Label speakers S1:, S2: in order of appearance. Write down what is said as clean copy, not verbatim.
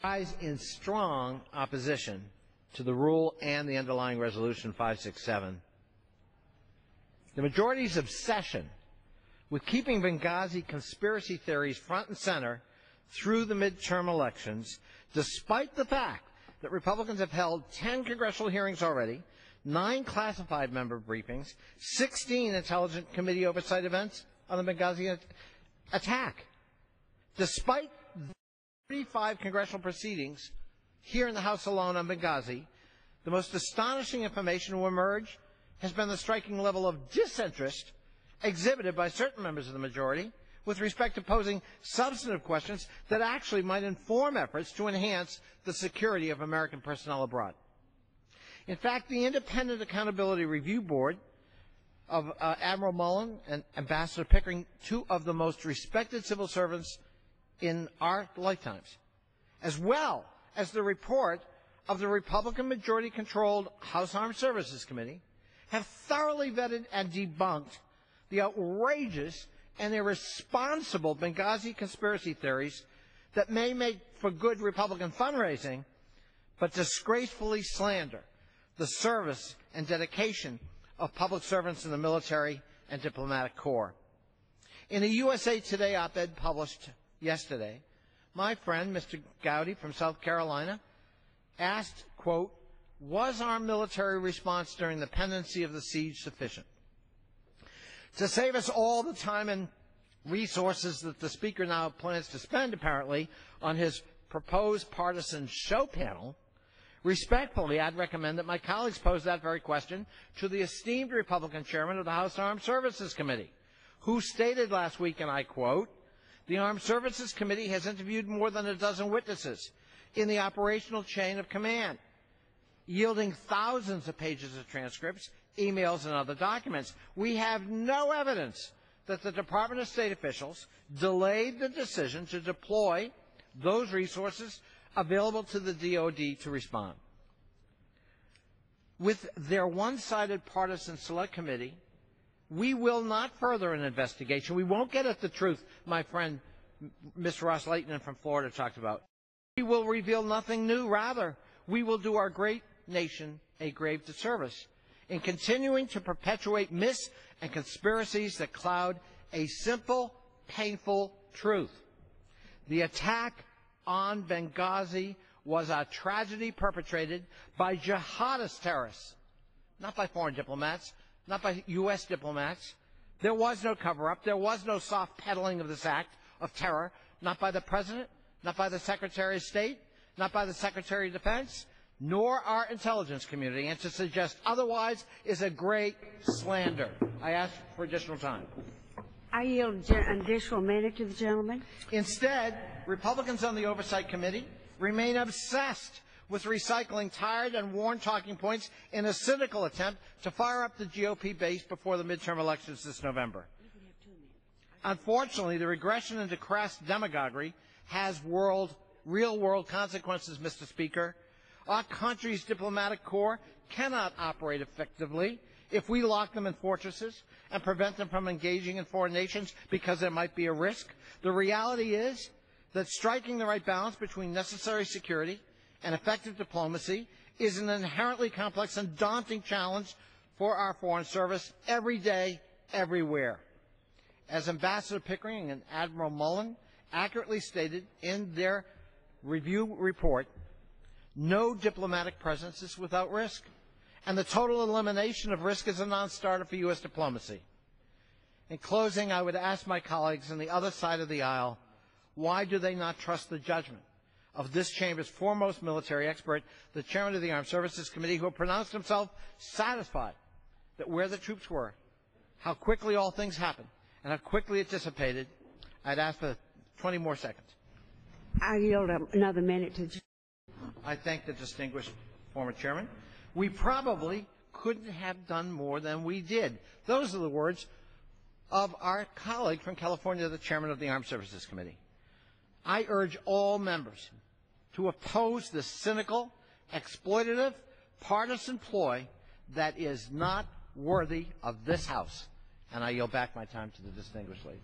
S1: rise in strong opposition to the rule and the underlying resolution 567. The majority's obsession with keeping Benghazi conspiracy theories front and center through the midterm elections, despite the fact that Republicans have held 10 congressional hearings already, 9 classified member briefings, 16 Intelligence Committee oversight events on the Benghazi attack. Despite 35 congressional proceedings here in the House alone on Benghazi, the most astonishing information to emerge has been the striking level of disinterest exhibited by certain members of the majority with respect to posing substantive questions that actually might inform efforts to enhance the security of American personnel abroad. In fact, the Independent Accountability Review Board of Admiral Mullen and Ambassador Pickering, two of the most respected civil servants in our lifetimes, as well as the report of the Republican majority-controlled House Armed Services Committee, have thoroughly vetted and debunked the outrageous and irresponsible Benghazi conspiracy theories that may make for good Republican fundraising, but disgracefully slander the service and dedication of public servants in the military and diplomatic corps. In a USA Today op-ed published yesterday, my friend, Mr. Gowdy from South Carolina, asked, quote, "Was our military response during the pendency of the siege sufficient?" To save us all the time and resources that the Speaker now plans to spend, apparently, on his proposed partisan show panel, respectfully, I'd recommend that my colleagues pose that very question to the esteemed Republican chairman of the House Armed Services Committee, who stated last week, and I quote, "The Armed Services Committee has interviewed more than a dozen witnesses in the operational chain of command, yielding thousands of pages of transcripts, emails, and other documents. We have no evidence that the Department of State officials delayed the decision to deploy those resources available to the DoD to respond. With their one-sided partisan select committee, we will not further an investigation. We won't get at the truth my friend Ms. Ross Layton from Florida talked about. We will reveal nothing new. Rather, we will do our great nation a grave disservice in continuing to perpetuate myths and conspiracies that cloud a simple, painful truth. The attack on Benghazi was a tragedy perpetrated by jihadist terrorists, not by foreign diplomats, not by U.S. diplomats. There was no cover-up. There was no soft peddling of this act of terror, not by the President, not by the Secretary of State, not by the Secretary of Defense, nor our intelligence community. And to suggest otherwise is a great slander. I ask for additional time.
S2: I yield an additional minute to the gentleman.
S1: Instead, Republicans on the Oversight Committee remain obsessed with recycling tired and worn talking points in a cynical attempt to fire up the GOP base before the midterm elections this November. Unfortunately, the regression into crass demagoguery has real-world consequences, Mr. Speaker. Our country's diplomatic corps cannot operate effectively if we lock them in fortresses and prevent them from engaging in foreign nations because there might be a risk. The reality is that striking the right balance between necessary security and effective diplomacy is an inherently complex and daunting challenge for our Foreign Service every day, everywhere. As Ambassador Pickering and Admiral Mullen accurately stated in their review report, no diplomatic presence is without risk, and the total elimination of risk is a non-starter for U.S. diplomacy. In closing, I would ask my colleagues on the other side of the aisle, why do they not trust the judgment of this Chamber's foremost military expert, the Chairman of the Armed Services Committee, who pronounced himself satisfied that where the troops were, how quickly all things happened, and how quickly it dissipated? I'd ask for 20 more seconds.
S2: I yield another minute to the
S1: I thank the distinguished former chairman. We probably couldn't have done more than we did. Those are the words of our colleague from California, the chairman of the Armed Services Committee. I urge all members to oppose this cynical, exploitative, partisan ploy that is not worthy of this House. And I yield back my time to the distinguished lady.